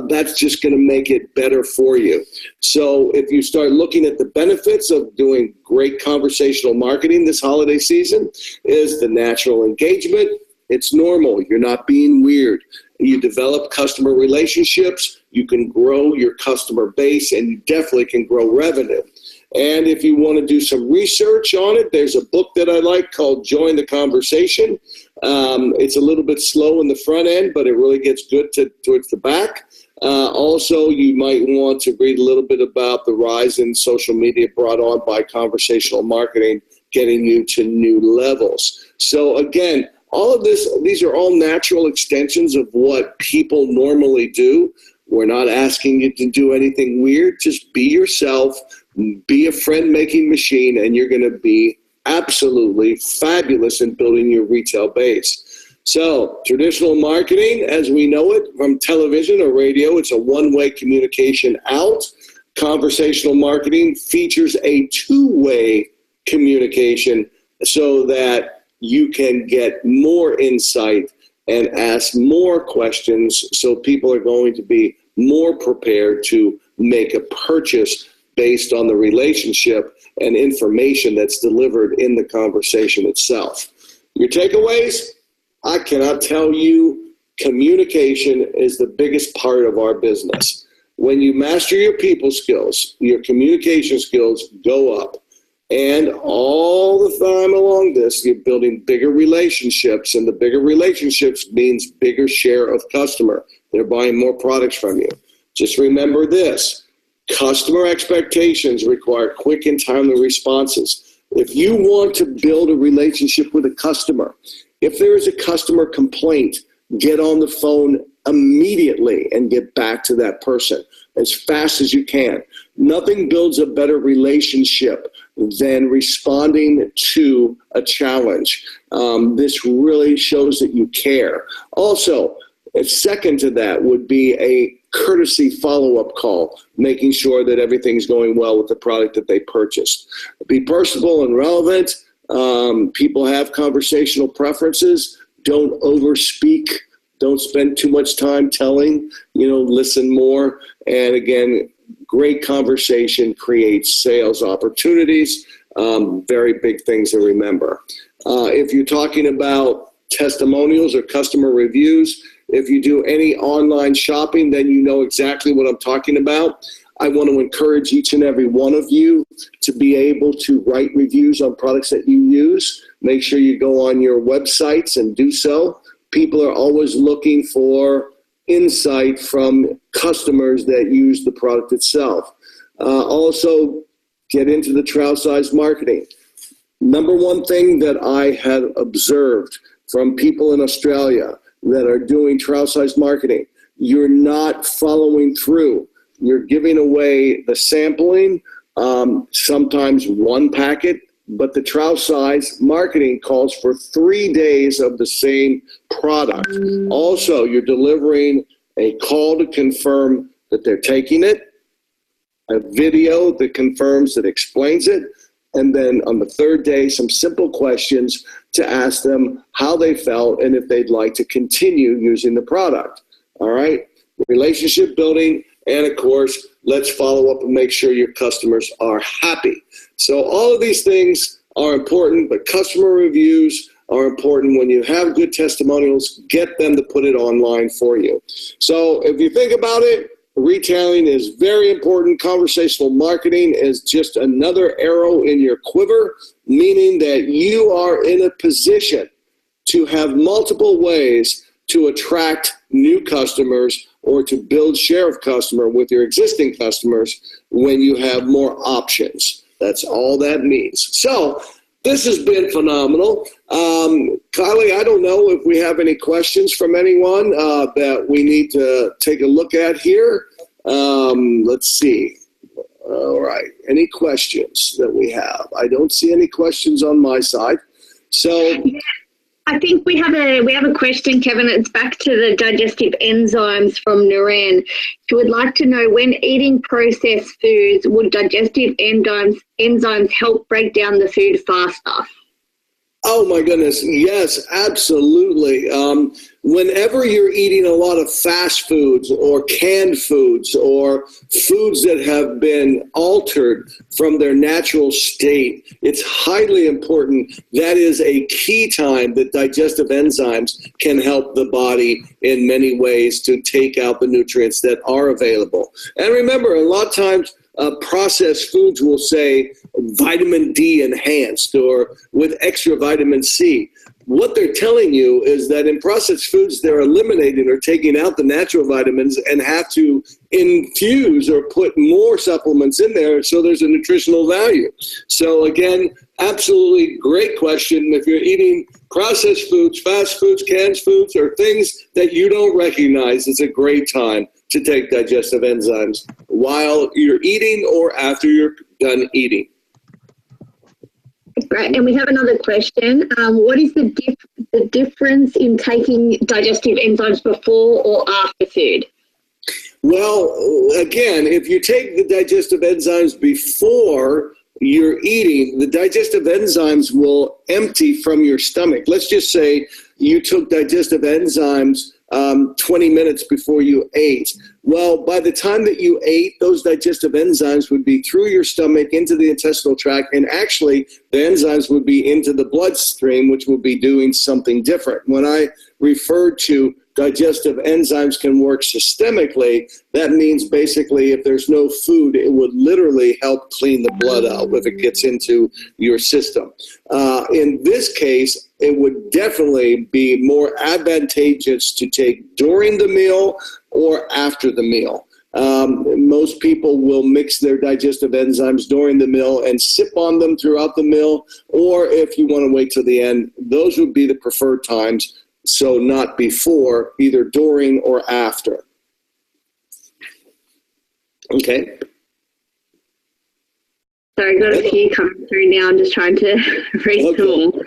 That's just going to make it better for you. So if you start looking at the benefits of doing great conversational marketing this holiday season, is the natural engagement. It's normal. You're not being weird. You develop customer relationships. You can grow your customer base, and you definitely can grow revenue. And if you want to do some research on it, there's a book that I like called Join the Conversation. It's a little bit slow in the front end, but it really gets good towards the back. Also, you might want to read a little bit about the rise in social media brought on by conversational marketing, getting you to new levels. So again, all of these are all natural extensions of what people normally do. We're not asking you to do anything weird. Just be yourself, be a friend-making machine, and you're going to be absolutely fabulous in building your retail base. So traditional marketing, as we know it from television or radio, it's a one-way communication out. Conversational marketing features a two-way communication so that you can get more insight and ask more questions, so people are going to be more prepared to make a purchase based on the relationship and information that's delivered in the conversation itself. Your takeaways? I cannot tell you, communication is the biggest part of our business. When you master your people skills, your communication skills go up. And all the time along this, you're building bigger relationships, and the bigger relationships means bigger share of customer. They're buying more products from you. Just remember this, customer expectations require quick and timely responses. If you want to build a relationship with a customer, if there is a customer complaint, get on the phone immediately and get back to that person as fast as you can. Nothing builds a better relationship than responding to a challenge. This really shows that you care. Also, a second to that would be a courtesy follow-up call, making sure that everything's going well with the product that they purchased. Be personable and relevant. People have conversational preferences. Don't overspeak. Don't spend too much time telling, listen more. And again, great conversation creates sales opportunities. Very big things to remember. If you're talking about testimonials or customer reviews, if you do any online shopping, then you know exactly what I'm talking about. I want to encourage each and every one of you to be able to write reviews on products that you use. Make sure you go on your websites and do so. People are always looking for insight from customers that use the product itself. Also, get into the trial size marketing. Number one thing that I have observed from people in Australia that are doing trial size marketing, you're not following through. You're giving away the sampling, sometimes one packet, but the trial size marketing calls for 3 days of the same product. Also, you're delivering a call to confirm that they're taking it, a video that confirms, that explains it, and then on the third day, some simple questions to ask them how they felt and if they'd like to continue using the product. All right? Relationship building, and of course, let's follow up and make sure your customers are happy. So all of these things are important, but customer reviews are important. When you have good testimonials, get them to put it online for you. So if you think about it, retailing is very important. Conversational marketing is just another arrow in your quiver, meaning that you are in a position to have multiple ways to attract new customers or to build share of customer with your existing customers when you have more options. That's all that means. So this has been phenomenal. Kylie, I don't know if we have any questions from anyone that we need to take a look at here. Let's see. All right. Any questions that we have? I don't see any questions on my side. So I think we have a question, Kevin. It's back to the digestive enzymes from Naren, who would like to know, when eating processed foods, would digestive enzymes help break down the food faster? Oh my goodness, yes, absolutely. Whenever you're eating a lot of fast foods or canned foods or foods that have been altered from their natural state, it's highly important. That is a key time that digestive enzymes can help the body in many ways to take out the nutrients that are available. And remember, a lot of times, processed foods will say vitamin D enhanced or with extra vitamin C. What they're telling you is that in processed foods, they're eliminating or taking out the natural vitamins and have to infuse or put more supplements in there so there's a nutritional value. So again, absolutely great question. If you're eating processed foods, fast foods, canned foods, or things that you don't recognize, it's a great time to take digestive enzymes while you're eating or after you're done eating. Great. And we have another question. What is the difference in taking digestive enzymes before or after food? Well, again, if you take the digestive enzymes before you're eating, the digestive enzymes will empty from your stomach. Let's just say you took digestive enzymes 20 minutes before you ate. Well, by the time that you ate, those digestive enzymes would be through your stomach into the intestinal tract, and actually the enzymes would be into the bloodstream, which would be doing something different. When I refer to digestive enzymes can work systemically, that means basically if there's no food, it would literally help clean the blood out if it gets into your system. In this case, it would definitely be more advantageous to take during the meal or after the meal. Most people will mix their digestive enzymes during the meal and sip on them throughout the meal, or if you want to wait till the end, those would be the preferred times. So not before, either during or after. Okay. Sorry, I've got a few coming through now. I'm just trying to read them all.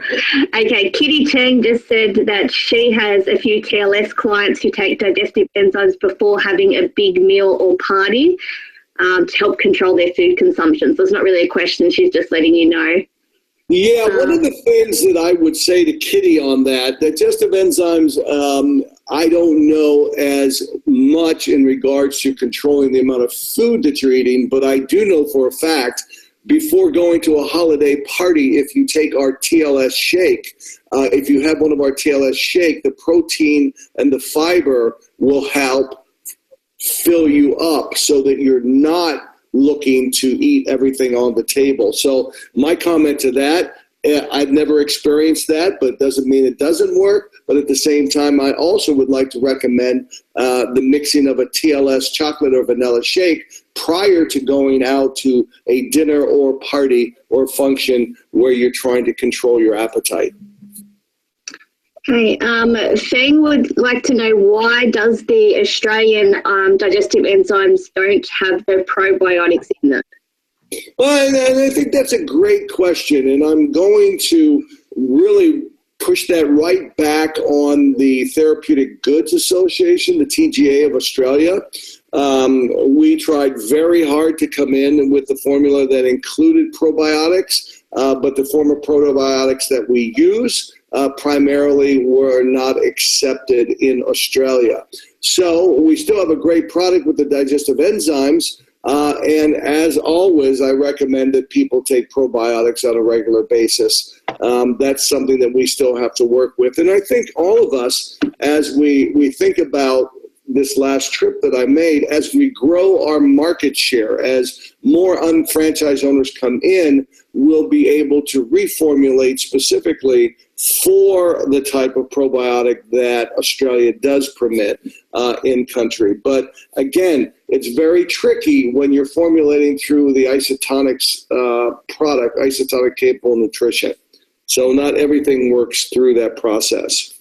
Okay, Kitty Cheng just said that she has a few TLS clients who take digestive enzymes before having a big meal or party to help control their food consumption. So it's not really a question. She's just letting you know. Yeah, one of the things that I would say to Kitty on that, digestive enzymes, I don't know as much in regards to controlling the amount of food that you're eating, but I do know for a fact, before going to a holiday party, if you take our TLS shake, if you have one of our TLS shake, the protein and the fiber will help fill you up so that you're not looking to eat everything on the table. So my comment to that, I've never experienced that, but it doesn't mean it doesn't work. But at the same time, I also would like to recommend the mixing of a TLS chocolate or vanilla shake prior to going out to a dinner or party or function where you're trying to control your appetite. Okay, Feng would like to know, why does the Australian digestive enzymes don't have the probiotics in them? Well, and I think that's a great question, and I'm going to really push that right back on the Therapeutic Goods Association, the TGA of Australia. We tried very hard to come in with the formula that included probiotics, but the form of probiotics that we use primarily were not accepted in Australia. So we still have a great product with the digestive enzymes. And as always, I recommend that people take probiotics on a regular basis. That's something that we still have to work with. And I think all of us, as we think about this last trip that I made, as we grow our market share, as more unfranchised owners come in, we'll be able to reformulate specifically for the type of probiotic that Australia does permit in country. But again, it's very tricky when you're formulating through the isotonics product, isotonic capable nutrition. So not everything works through that process.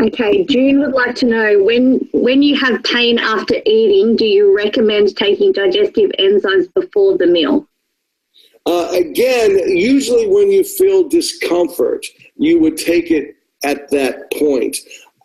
Okay, June would like to know, when you have pain after eating, do you recommend taking digestive enzymes before the meal? Again, usually when you feel discomfort, you would take it at that point.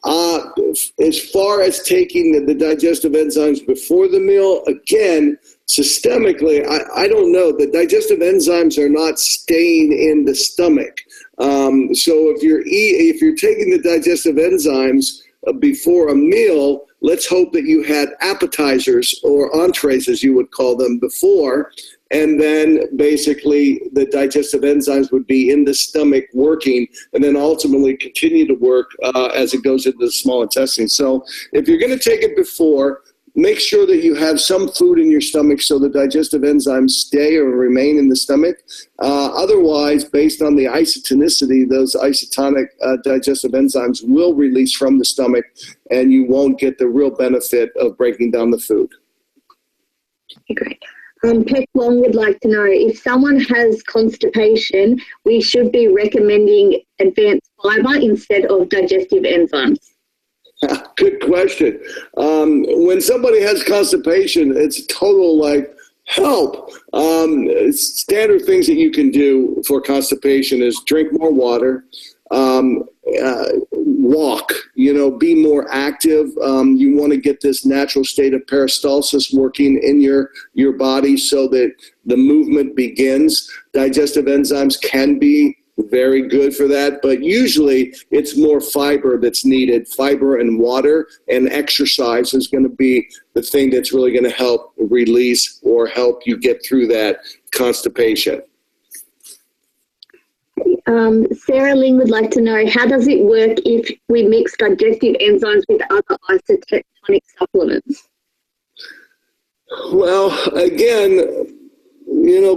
As far as taking the digestive enzymes before the meal, again, systemically, I don't know. The digestive enzymes are not staying in the stomach. So if you're taking the digestive enzymes before a meal, let's hope that you had appetizers or entrees, as you would call them, before. And then basically the digestive enzymes would be in the stomach working and then ultimately continue to work as it goes into the small intestine. So if you're going to take it before, make sure that you have some food in your stomach so the digestive enzymes stay or remain in the stomach. Otherwise, based on the isotonicity, those isotonic digestive enzymes will release from the stomach and you won't get the real benefit of breaking down the food. Okay, great. Peck Long would like to know, if someone has constipation, we should be recommending advanced fiber instead of digestive enzymes. Good question. When somebody has constipation, it's total help. Standard things that you can do for constipation is drink more water, walk, be more active. You want to get this natural state of peristalsis working in your body so that the movement begins. Digestive enzymes can be very good for that, but usually it's more fiber that's needed. Fiber and water and exercise is going to be the thing that's really going to help release or help you get through that constipation. Sarah Ling would like to know, how does it work if we mix digestive enzymes with other isotonic supplements? Well, again,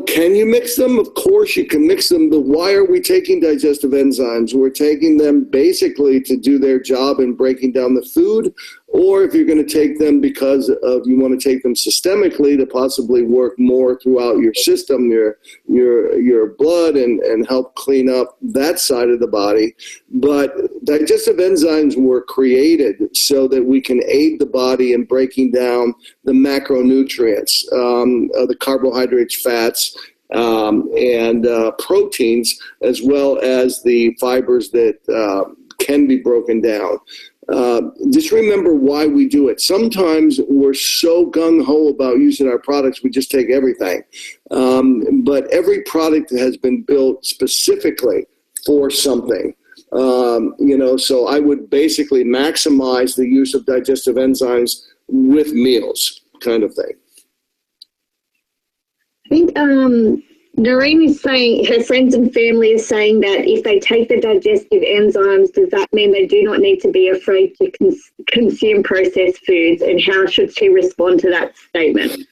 can you mix them? Of course you can mix them, but why are we taking digestive enzymes? We're taking them basically to do their job in breaking down the food, or if you're going to take them because you want to take them systemically to possibly work more throughout your system, your blood, and help clean up that side of the body. But digestive enzymes were created so that we can aid the body in breaking down the macronutrients, the carbohydrates, fats, and proteins, as well as the fibers that can be broken down. Just remember why we do it. Sometimes we're so gung-ho about using our products, we just take everything. But every product has been built specifically for something. So I would basically maximize the use of digestive enzymes with meals, kind of thing. I think Noreen is saying, her friends and family is saying that if they take the digestive enzymes, does that mean they do not need to be afraid to consume processed foods? And how should she respond to that statement?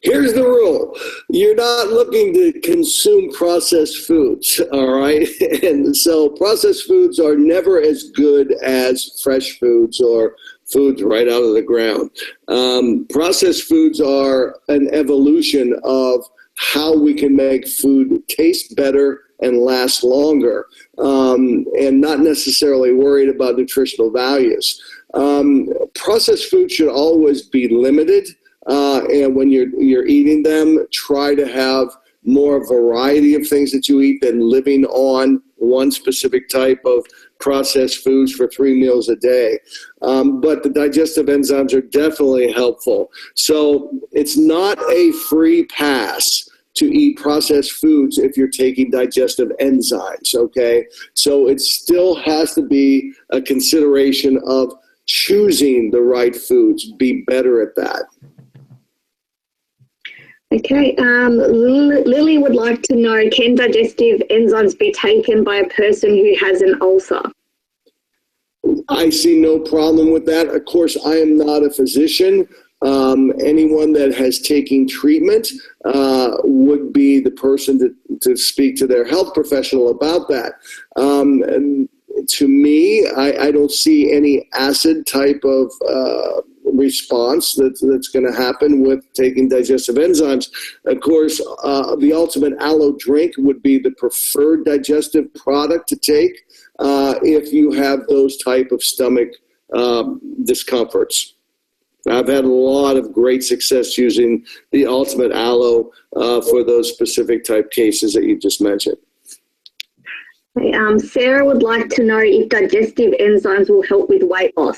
Here's the rule. You're not looking to consume processed foods, all right? And so processed foods are never as good as fresh foods or foods right out of the ground. Processed foods are an evolution of how we can make food taste better and last longer, and not necessarily worried about nutritional values. Processed food should always be limited, and when you're eating them, try to have more variety of things that you eat than living on one specific type of processed foods for 3 meals a day. But the digestive enzymes are definitely helpful. So it's not a free pass to eat processed foods if you're taking digestive enzymes, okay? So it still has to be a consideration of choosing the right foods. Be better at that. Okay, Lily would like to know, can digestive enzymes be taken by a person who has an ulcer? I see no problem with that. Of course, I am not a physician. Anyone that has taken treatment would be the person to speak to their health professional about that. And to me, I don't see any acid type of response that's going to happen with taking digestive enzymes. Of course, the ultimate aloe drink would be the preferred digestive product to take if you have those type of stomach discomforts. I've had a lot of great success using the Ultimate Aloe for those specific type cases that you just mentioned. Sarah would like to know if digestive enzymes will help with weight loss.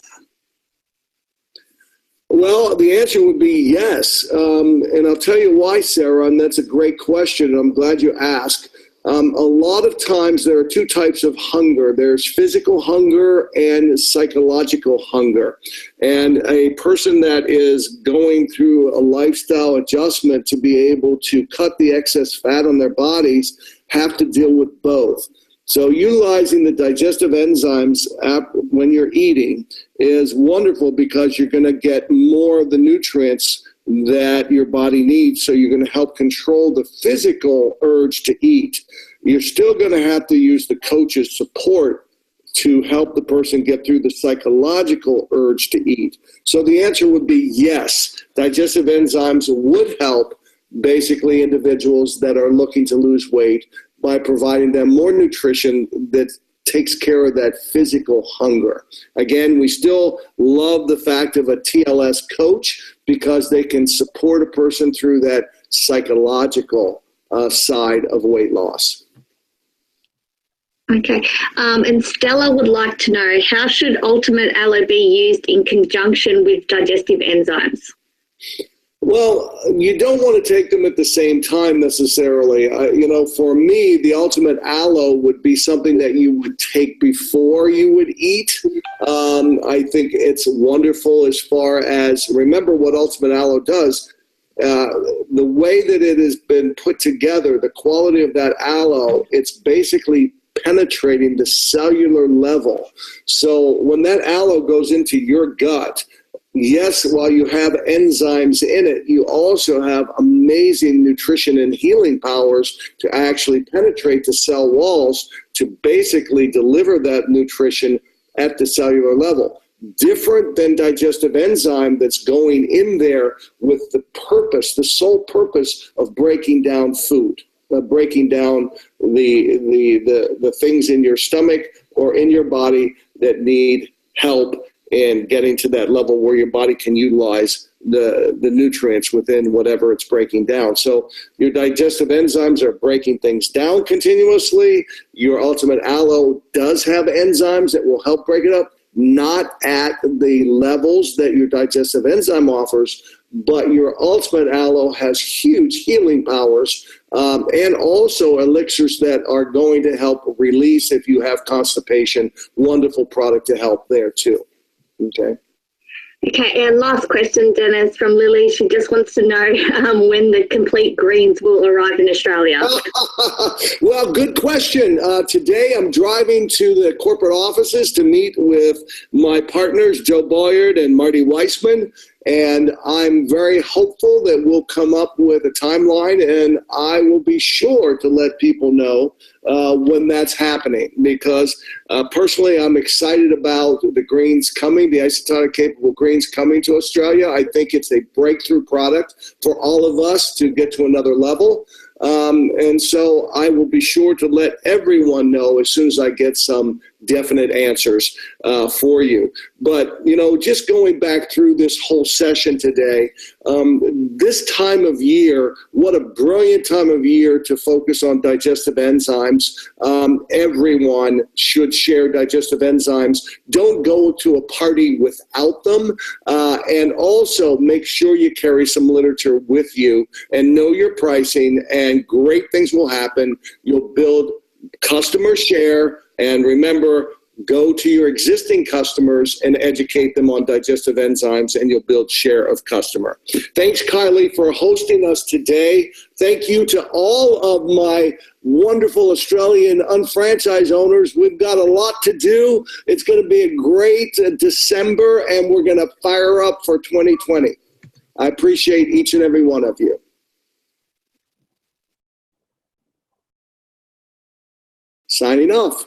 Well, the answer would be yes. And I'll tell you why, Sarah, and that's a great question. I'm glad you asked. A lot of times there are two types of hunger. There's physical hunger and psychological hunger. And a person that is going through a lifestyle adjustment to be able to cut the excess fat on their bodies have to deal with both. So utilizing the digestive enzymes when you're eating is wonderful because you're going to get more of the nutrients that your body needs. So you're going to help control the physical urge to eat. You're still going to have to use the coach's support to help the person get through the psychological urge to eat. So the answer would be yes. Digestive enzymes would help basically individuals that are looking to lose weight by providing them more nutrition that takes care of that physical hunger. Again, we still love the fact of a TLS coach because they can support a person through that psychological side of weight loss. Okay, and Stella would like to know, how should Ultimate Aloe be used in conjunction with digestive enzymes? Well, you don't want to take them at the same time necessarily. For me, the Ultimate Aloe would be something that you would take before you would eat. I think it's wonderful as far as, remember what Ultimate Aloe does. The way that it has been put together, the quality of that aloe, it's basically penetrating the cellular level. So when that aloe goes into your gut, yes, while you have enzymes in it, you also have amazing nutrition and healing powers to actually penetrate the cell walls to basically deliver that nutrition at the cellular level. Different than digestive enzyme that's going in there with the purpose, the sole purpose of breaking down food, breaking down the things in your stomach or in your body that need help and getting to that level where your body can utilize the nutrients within whatever it's breaking down. So your digestive enzymes are breaking things down continuously. Your Ultimate Aloe does have enzymes that will help break it up, not at the levels that your digestive enzyme offers, but your Ultimate Aloe has huge healing powers and also elixirs that are going to help release if you have constipation. Wonderful product to help there too. Okay. Okay, and last question, Dennis, from Lily. She just wants to know when the complete greens will arrive in Australia. Well, good question. Today I'm driving to the corporate offices to meet with my partners, Joe Boyard and Marty Weissman, and I'm very hopeful that we'll come up with a timeline, and I will be sure to let people know when that's happening, because personally I'm excited about the greens coming, the isotonic capable greens coming to Australia. I think it's a breakthrough product for all of us to get to another level. And so I will be sure to let everyone know as soon as I get some definite answers for you. But, just going back through this whole session today, this time of year, what a brilliant time of year to focus on digestive enzymes. Everyone should share digestive enzymes. Don't go to a party without them. And also make sure you carry some literature with you and know your pricing, and great things will happen. You'll build customer share, and remember, go to your existing customers and educate them on digestive enzymes, and you'll build share of customer. Thanks, Kylie, for hosting us today. Thank you to all of my wonderful Australian unfranchised owners. We've got a lot to do. It's going to be a great December, and we're going to fire up for 2020. I appreciate each and every one of you. Signing off.